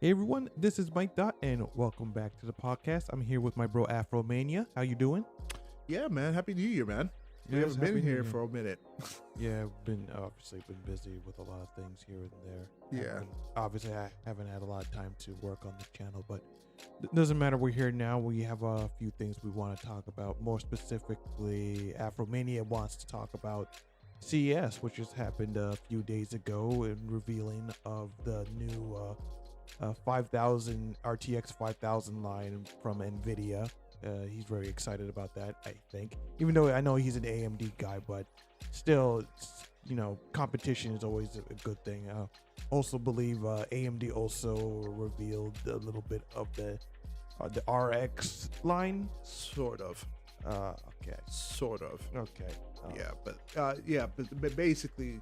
Hey everyone, this is Mikedot and welcome back to the podcast. I'm here with my bro Afromania. How you doing? Yeah, man. Happy New Year, man. We Yes, haven't Happy been New here Year. for a minute. Yeah, I've been busy with a lot of things here and there. Yeah. Obviously I haven't had a lot of time to work on the channel, but it doesn't matter. We're here now. We have a few things we want to talk about. More specifically, Afromania wants to talk about CES, which has happened a few days ago, and revealing of the new 5000 RTX 5000 line from Nvidia. He's very excited about that, I think, even though I know he's an AMD guy, but still, competition is always a good thing. Also believe AMD also revealed a little bit of the RX line. Sort of. Okay. Sort of. Okay. But basically,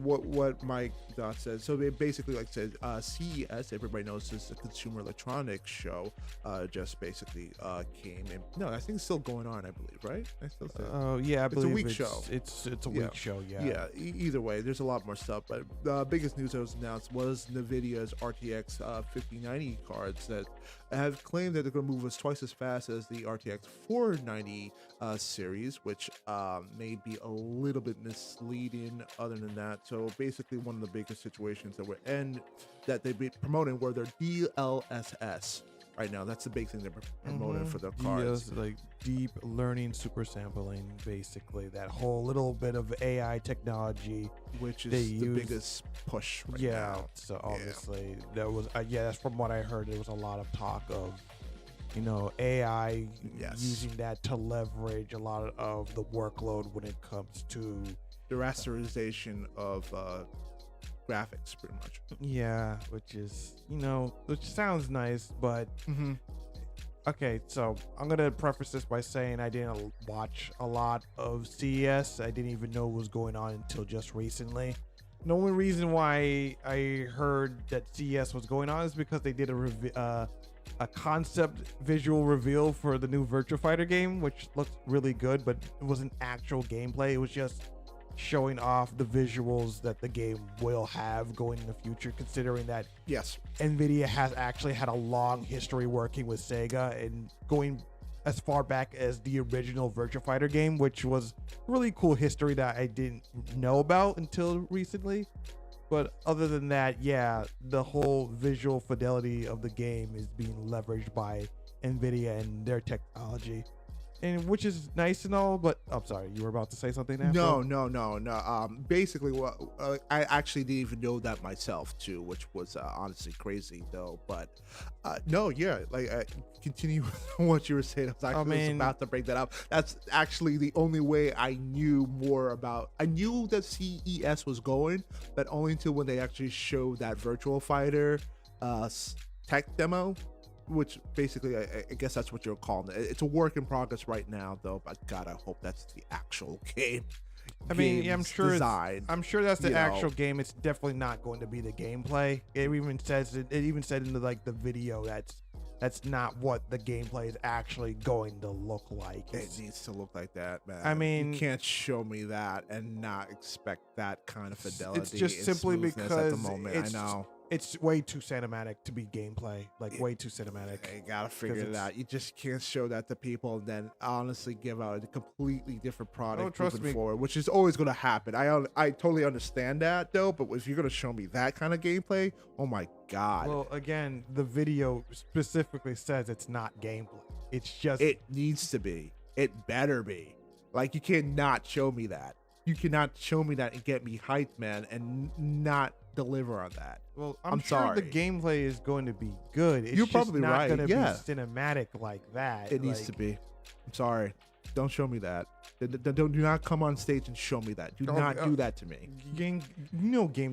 what Mike Dot said. So they basically, like I said, CES, everybody knows, is a consumer electronics show. Just basically came in. No, I think it's still going on. I believe, right? I still say. Yeah, I believe it's a week show. It's a week show. Yeah. Yeah. Either way, there's a lot more stuff. But the biggest news that was announced was Nvidia's RTX 5090 cards that have claimed that they're going to move us twice as fast as the RTX 490 series, which may be a little bit misleading. Other than that, so basically, one of the biggest situations that they've been promoting were their DLSS. Right now, that's the big thing they're promoting for their cards. Like deep learning super sampling, basically that whole little bit of AI technology, which is the biggest push right now. So obviously there was that's from what I heard. There was a lot of talk of AI using that to leverage a lot of the workload when it comes to the rasterization of graphics, pretty much. Yeah, which sounds nice, but okay, so I'm gonna preface this by saying I didn't watch a lot of CES. I didn't even know what was going on until just recently. The only reason why I heard that CES was going on is because they did a concept visual reveal for the new Virtua Fighter game, which looked really good, but it wasn't actual gameplay. It was just showing off the visuals that the game will have going in the future, considering that Nvidia has actually had a long history working with Sega and going as far back as the original Virtua Fighter game, which was really cool history that I didn't know about until recently. But other than that, the whole visual fidelity of the game is being leveraged by Nvidia and their technology, and which is nice and all, but I'm sorry, you were about to say something there? No. Basically, I actually didn't even know that myself too, which was honestly crazy though. But continue what you were saying. I was about to break that up. That's actually the only way I knew more about. I knew that CES was going, but only until when they actually showed that Virtual Fighter tech demo. Which basically, I guess that's what you're calling it. It's a work in progress right now, though. But God, I hope that's the actual game. I'm sure that's the actual game. It's definitely not going to be the gameplay. It even said in the video that's not what the gameplay is actually going to look like. It needs to look like that, man. You can't show me that and not expect that kind of fidelity. It's just simply because at the moment. I know. It's way too cinematic to be gameplay, way too cinematic. You gotta figure it out. You just can't show that to people and then honestly give out a completely different product moving forward, which is always gonna happen. I totally understand that though, but if you're gonna show me that kind of gameplay, oh my God. Well, again, the video specifically says it's not gameplay. It's just it needs to be. It better be. Like, you cannot show me that. You cannot show me that and get me hyped, man, and not deliver on that. Well, I'm sure sorry. The gameplay is going to be good. You're probably not going to be cinematic like that. It needs to be. I'm sorry. Don't show me that. Do not come on stage and show me that. Do not do that to me. Game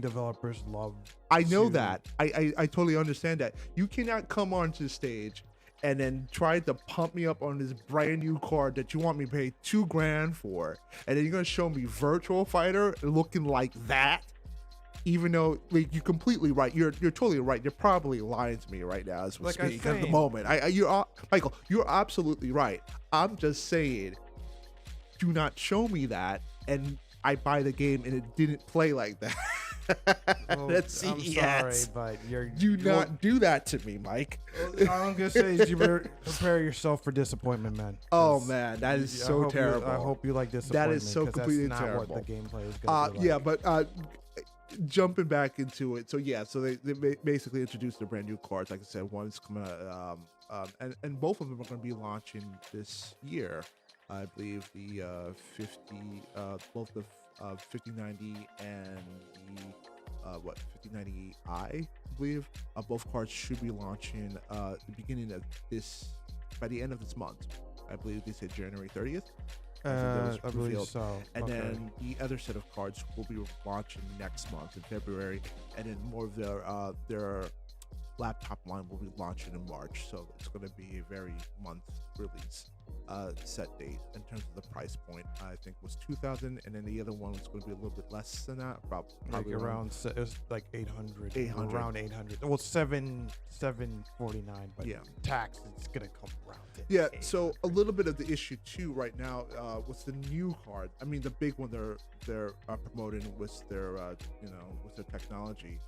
developers love. I know that. I totally understand that. You cannot come onto the stage and then try to pump me up on this brand new card that you want me to pay $2,000 for, and then you're gonna show me Virtual Fighter looking like that, even though you're completely right. You're totally right. You're probably lying to me right now as we speak at the moment. Michael, you're absolutely right. I'm just saying, do not show me that, and I buy the game and it didn't play like that. Well, at CES. I'm sorry, but Do not do that to me, Mike. All I'm gonna say is you better prepare yourself for disappointment, man. Oh man, that is so terrible. I hope you like disappointment. That is so 'cause completely that's not terrible. what the gameplay is gonna be like. Yeah, but jumping back into it. So yeah, so they basically introduced the brand new cards. Like I said, one's coming out, and both of them are going to be launching this year. I believe the 50, both the 5090 and the 5090i, I believe, both cards should be launching the beginning of by the end of this month. I believe they said January 30th. I believe so. And Okay. then the other set of cards will be launching next month in February, and then more of their laptop line will be launching in March. So it's going to be a very month release set date. In terms of the price point, I think was 2,000, and then the other one was going to be a little bit less than that, probably Like it was like 800. 800. Around 800. Well, 749, but Yeah. tax it's gonna come around. To Yeah, so 800. a little bit of the issue too right now was the new card. I mean, the big one they're promoting was their with their technology.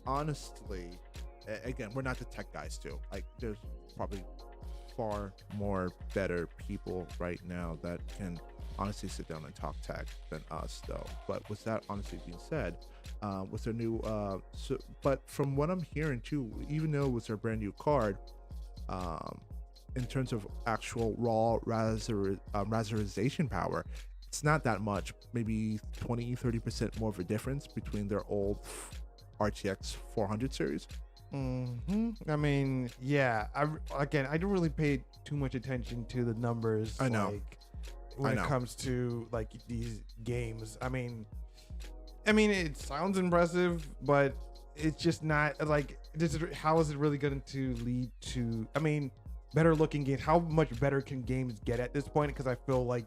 Honestly, again, we're not the tech guys too. Like, there's probably far more better people right now that can honestly sit down and talk tech than us, though. But with that honestly being said, with their new but from what I'm hearing too, even though it was their brand new card, in terms of actual raw rasterization power, it's not that much, maybe 20-30% more of a difference between their old RTX 400 series. I mean, yeah. I don't really pay too much attention to the numbers. I know. Like, when it comes to like these games, I mean, it sounds impressive, but it's just not like. How is it really going to lead to? I mean, better looking games. How much better can games get at this point? Because I feel like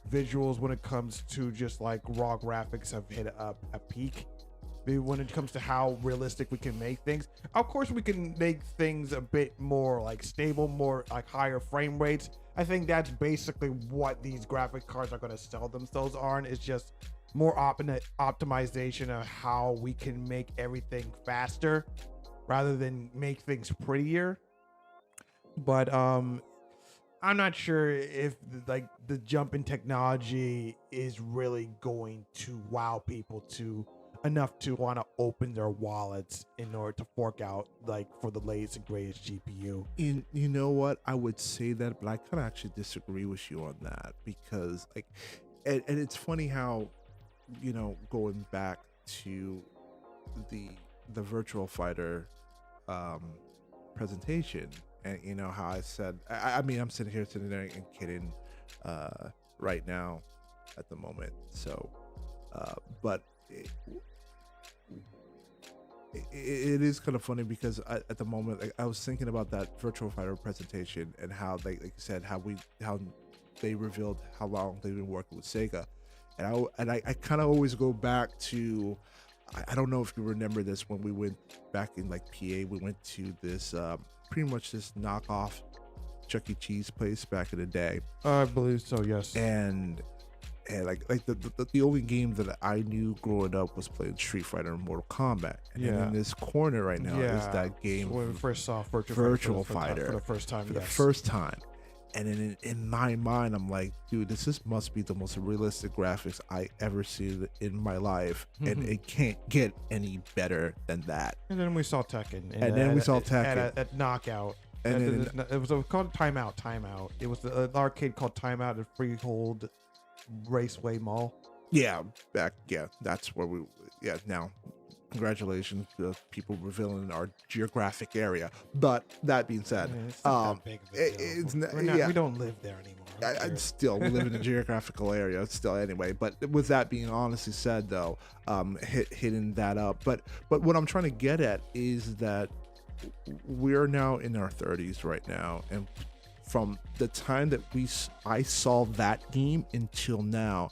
visuals, when it comes to just like raw graphics, have hit a peak. When it comes to how realistic we can make things, of course we can make things a bit more like stable, more like higher frame rates. I think that's basically what these graphic cards are going to sell themselves on. It's just more optimization of how we can make everything faster rather than make things prettier. But I'm not sure if like the jump in technology is really going to wow people to enough to want to open their wallets in order to fork out like for the latest and greatest GPU. You know what? I would say that, but I kind of actually disagree with you on that, because like, and it's funny how, going back to the virtual fighter presentation, and how I said, I mean, I'm sitting there and kidding right now at the moment. So, but it is kind of funny because at the moment, like, I was thinking about that virtual fighter presentation and how like you said, how they revealed how long they've been working with Sega, and I kind of always go back to, I don't know if you remember this, when we went back in like PA, we went to this pretty much this knockoff Chuck E. Cheese place back in the day. I believe so, yes. And like the only game that I knew growing up was playing Street Fighter and Mortal Kombat. And in this corner right now is that game. When we first saw Virtual Fighter for the first time. For the first time. And then in my mind, I'm like, dude, this must be the most realistic graphics I ever seen in my life. And it can't get any better than that. And then we saw Tekken. And then we saw Tekken. At Knockout. And then it was called Timeout. It was an arcade called Timeout at Freehold Raceway Mall. That's where now congratulations to people revealing our geographic area. But that being said, it's not that big of a deal. We don't live there anymore. We live in a geographical area still anyway. But with that being honestly said, though, hitting that up, but what I'm trying to get at is that we're now in our 30s right now, and from the time that I saw that game until now,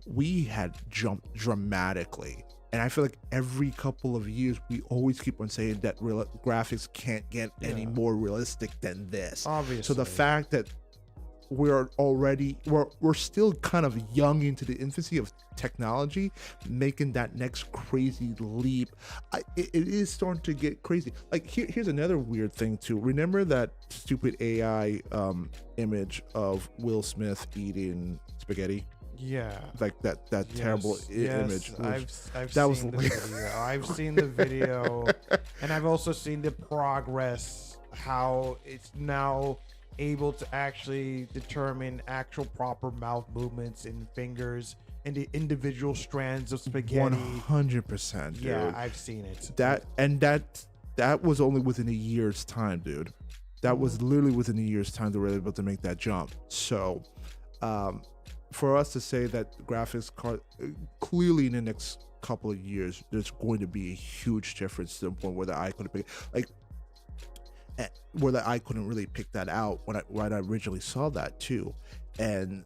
we had jumped dramatically. And I feel like every couple of years, we always keep on saying that graphics can't get any more realistic than this. Obviously. So the fact that we're still kind of young into the infancy of technology, making that next crazy leap. It is starting to get crazy. Like here's another weird thing too. Remember that stupid AI image of Will Smith eating spaghetti? Yeah. Like that terrible image. I've that seen was the video. I've seen the video, and I've also seen the progress, how it's now able to actually determine actual proper mouth movements and fingers and the individual strands of spaghetti. 100%, dude. Yeah, I've seen it. That was only within a year's time, dude. That was literally within a year's time they were able to make that jump. So, for us to say that graphics card, clearly in the next couple of years, there's going to be a huge difference to the point where the eye couldn't pick, where the eye couldn't really pick that out when I originally saw that too. And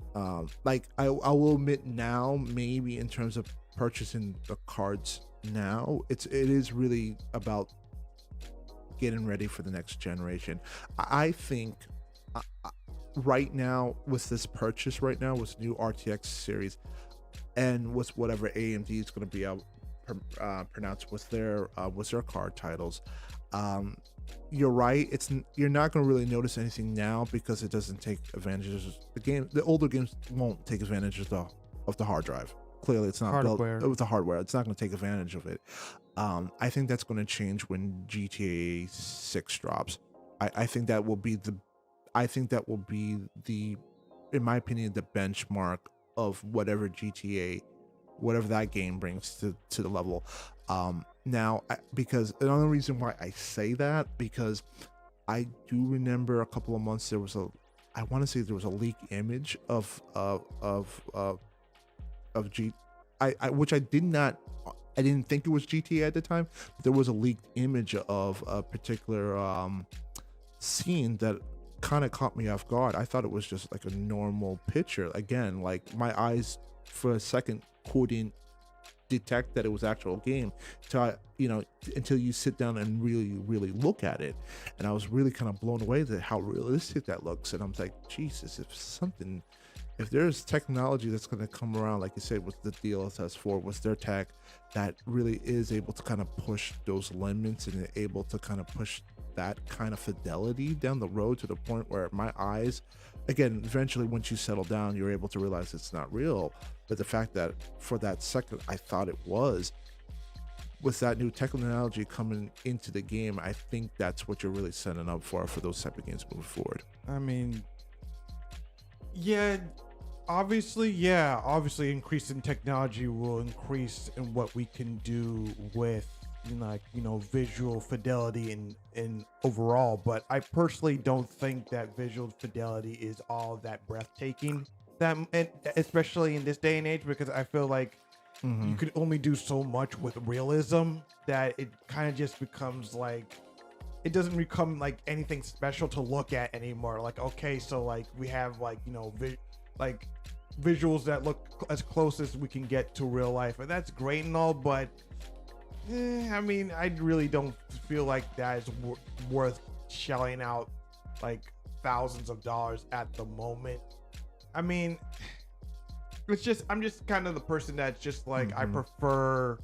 like I will admit now, maybe in terms of purchasing the cards now, it is really about getting ready for the next generation. I think right now with this purchase right now with new RTX series and with whatever AMD is going to be able pronounced with their card titles, you're right, you're not going to really notice anything now because it doesn't take advantage of the older games won't take advantage of the hard drive. Clearly it's not Hardware. built with the hardware. It's not going to take advantage of it. I think that's going to change when GTA 6 drops. I think that will be the in my opinion the benchmark of whatever that game brings to the level. Now, because another reason why I say that, because I do remember a couple of months I want to say there was a leaked image of which I didn't think it was GTA at the time, but there was a leaked image of a particular scene that kind of caught me off guard. I thought it was just like a normal picture. Again, like my eyes for a second couldn't detect that it was actual game until you sit down and really look at it. And I was really kind of blown away at how realistic that looks. And I'm like, Jesus, if there's technology that's going to come around, like you said, with the DLSS 4, with their tech that really is able to kind of push those limits and able to kind of push that kind of fidelity down the road to the point where my eyes, again, eventually once you settle down, you're able to realize it's not real. But the fact that for that second I thought it was, with that new technology coming into the game, I think that's what you're really setting up for those type of games moving forward. I mean, obviously increasing technology will increase in what we can do with visual fidelity and overall, but I personally don't think that visual fidelity is all that breathtaking, and especially in this day and age, because I feel like you could only do so much with realism that it kind of just becomes like, it doesn't become like anything special to look at anymore. Like, okay, so like we have visuals that look as close as we can get to real life, and that's great and all, but I mean, I really don't feel like that is worth shelling out like thousands of dollars at the moment. I mean, I'm just kind of the person that's just like, I prefer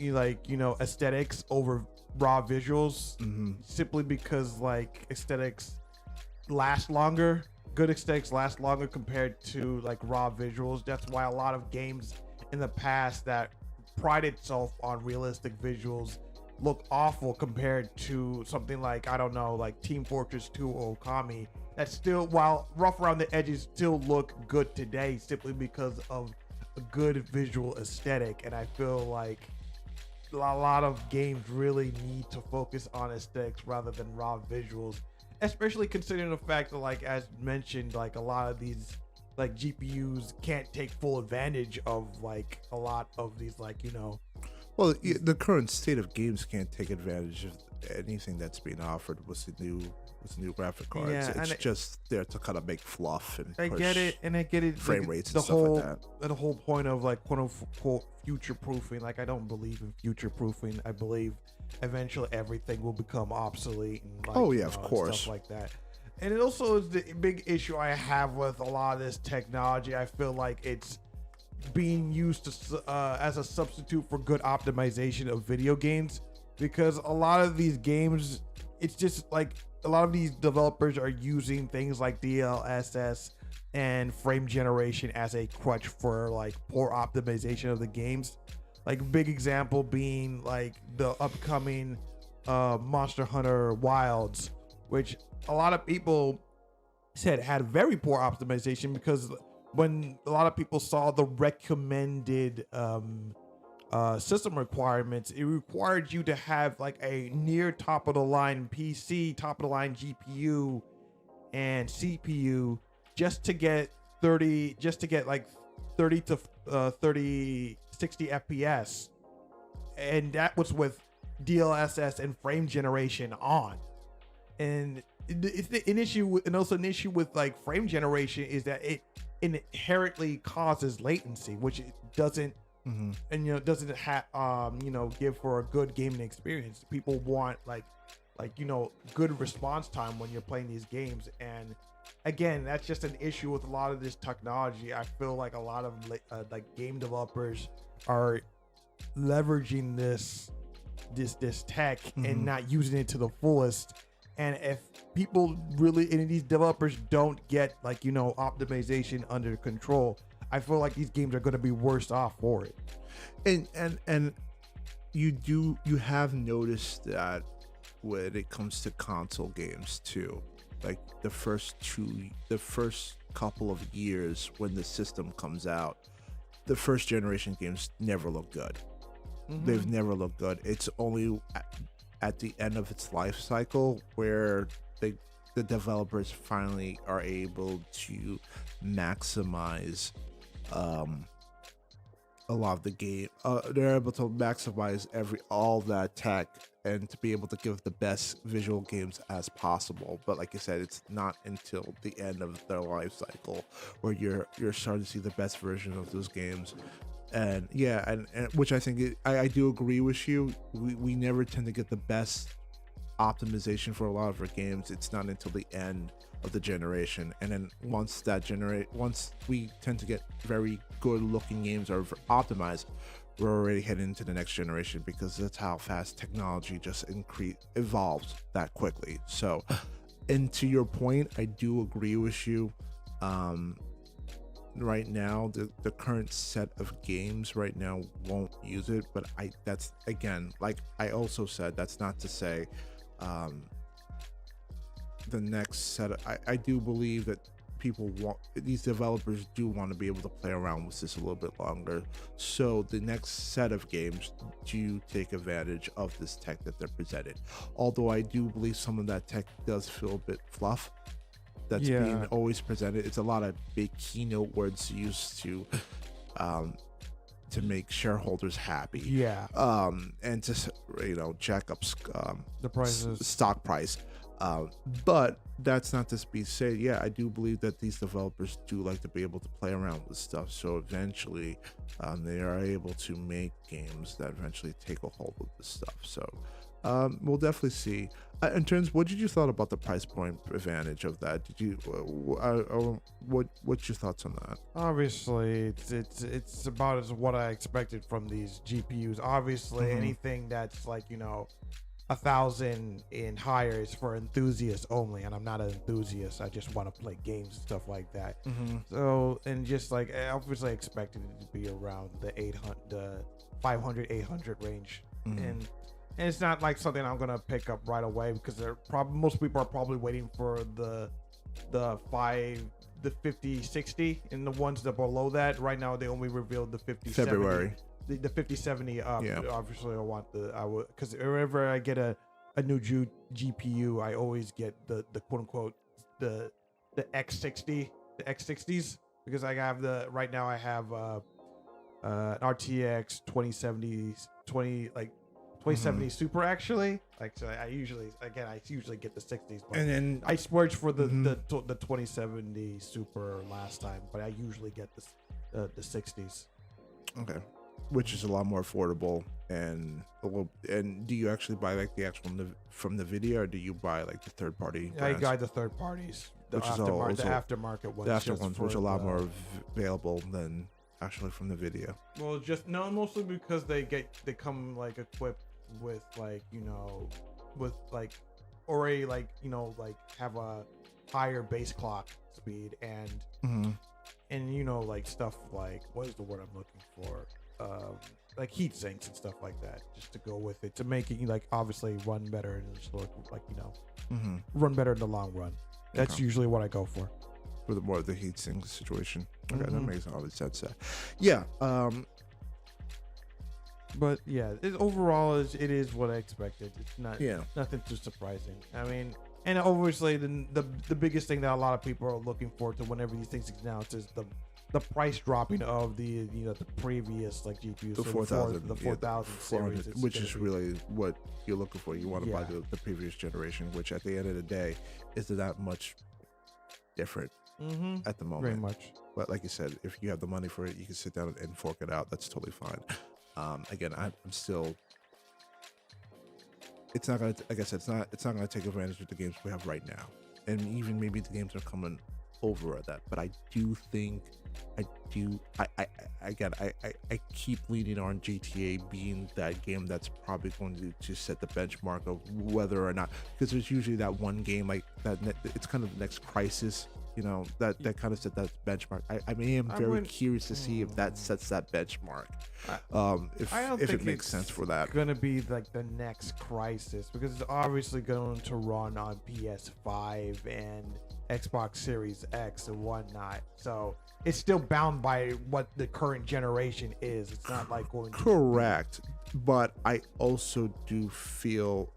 aesthetics over raw visuals, simply because like aesthetics last longer. Good aesthetics last longer compared to like raw visuals. That's why a lot of games in the past that pride itself on realistic visuals look awful compared to something like, I don't know, like Team Fortress 2 or Okami, that still, while rough around the edges, still look good today simply because of a good visual aesthetic. And I feel like a lot of games really need to focus on aesthetics rather than raw visuals, especially considering the fact that, like, as mentioned, like a lot of these like GPUs can't take full advantage of like a lot of these, like, well, the current state of games can't take advantage of anything that's being offered with the new graphic cards. Yeah, it's just there to kind of make fluff and I get it, frame like, rates the and stuff whole, like that. the whole point of like quote unquote future proofing. Like, I don't believe in future proofing. I believe eventually everything will become obsolete and, like, Oh yeah, and of course, stuff like that. And it also is the big issue I have with a lot of this technology. I feel like it's being used as a substitute for good optimization of video games, because a lot of these games, it's just like a lot of these developers are using things like DLSS and frame generation as a crutch for like poor optimization of the games. Like a big example being like the upcoming Monster Hunter Wilds, which a lot of people said had very poor optimization, because when a lot of people saw the recommended system requirements, it required you to have like a near top of the line PC, top of the line GPU and CPU just to get 30 to 60 FPS, and that was with DLSS and frame generation on. And it's an issue, and also an issue with like frame generation is that it inherently causes latency, which it doesn't, and doesn't give for a good gaming experience. People want like good response time when you're playing these games, and again, that's just an issue with a lot of this technology. I feel like a lot of like game developers are leveraging this tech and not using it to the fullest. And if people really, and these developers don't get optimization under control, I feel like these games are going to be worse off for it. And you have noticed that when it comes to console games too, like the first couple of years when the system comes out, the first generation games never look good. They've never looked good. It's only at the end of its life cycle where the developers finally are able to maximize a lot of the game. They're able to maximize all that tech and to be able to give the best visual games as possible. But like I said, it's not until the end of their life cycle where you're starting to see the best version of those games. And yeah, and which I think I do agree with you. We never tend to get the best optimization for a lot of our games. It's not until the end of the generation, and then once we tend to get very good looking games are optimized, we're already heading into the next generation, because that's how fast technology just evolves that quickly. So, and to your point, I do agree with you. Right now, the current set of games right now won't use it, but that's again, like I also said, that's not to say the next set I do believe that these developers do want to be able to play around with this a little bit longer, so the next set of games do take advantage of this tech that they're presented. Although I do believe some of that tech does feel a bit fluff that's being always presented. It's a lot of big keynote words used to make shareholders happy, and to jack up the prices, stock price. But that's not to be said. Yeah, I do believe that these developers do like to be able to play around with stuff, so eventually they are able to make games that eventually take a hold of this stuff. So we'll definitely see. In terms, what did you thought about the price point advantage of that? Did you what's your thoughts on that? Obviously, it's about as what I expected from these GPUs. Obviously, anything that's like 1,000 and higher is for enthusiasts only, and I'm not an enthusiast. I just want to play games and stuff like that. So, and just like I obviously expected it to be around the 500, 800 range, and it's not like something I'm gonna pick up right away, because most people are probably waiting for the 50, 60, and the ones that below that. Right now, they only revealed the 50, February. 70. The 5070 up. Obviously, I would, because whenever I get a new GPU, I always get the quote unquote the X60, the X60s, because I have right now I have an RTX 2070 Super, actually. Like, so I usually get the 60s, but and then I splurged for the 2070 Super last time, but I usually get the 60s. Okay. which is a lot more affordable and a little. And do you actually buy like the actual from Nvidia, or do you buy like the third party? I got the third parties, the Which is the aftermarket ones. The after ones, which are a lot more the, available than actually from Nvidia. Well, just no, mostly because they come like equipped with like with like already like like have a higher base clock speed and like stuff like, what is the word I'm looking for, like heat sinks and stuff like that, just to go with it, to make it like obviously run better and just look like run better in the long run. That's usually what I go for the more the heat sink situation. Okay, that makes a lot of sense. Yeah. But yeah, overall it is what I expected. It's not nothing too surprising. I mean, and obviously the biggest thing that a lot of people are looking forward to whenever these things announced is the price dropping of the the previous like GPUs, the 4000, the 4000 series, which is really what you're looking for. You want to buy the previous generation, which at the end of the day isn't that much different at the moment. Very much. But like you said, if you have the money for it, you can sit down and fork it out. That's totally fine. Again, I'm still. It's not gonna, like I said, it's not gonna take advantage of the games we have right now, and even maybe the games are coming over at that. But I do think, I keep leaning on GTA being that game that's probably going to set the benchmark of whether or not, because there's usually that one game like that. It's kind of the next Crisis. That kind of set that benchmark. I am very curious to see if that sets that benchmark. If it makes sense for that. It's gonna be like the next Crisis, because it's obviously going to run on PS5 and Xbox Series X and whatnot. So it's still bound by what the current generation is. It's not like going to correct. But I also do feel.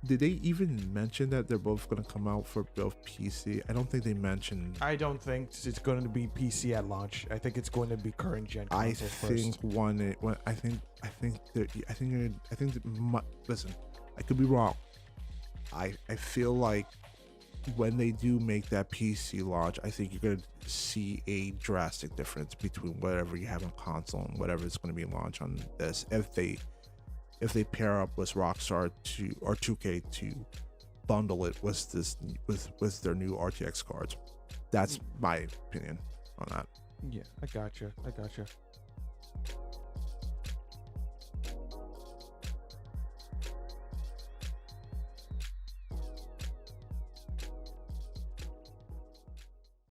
Did they even mention that they're both going to come out for both PC? I don't think they mentioned. I don't think it's going to be PC at launch. I think it's going to be current gen consoles first. Listen, I could be wrong. I feel like when they do make that PC launch, I think you're going to see a drastic difference between whatever you have on console and whatever is going to be launched on this. If they pair up with Rockstar or 2K to bundle it with their new RTX cards. That's my opinion on that. Yeah, I gotcha.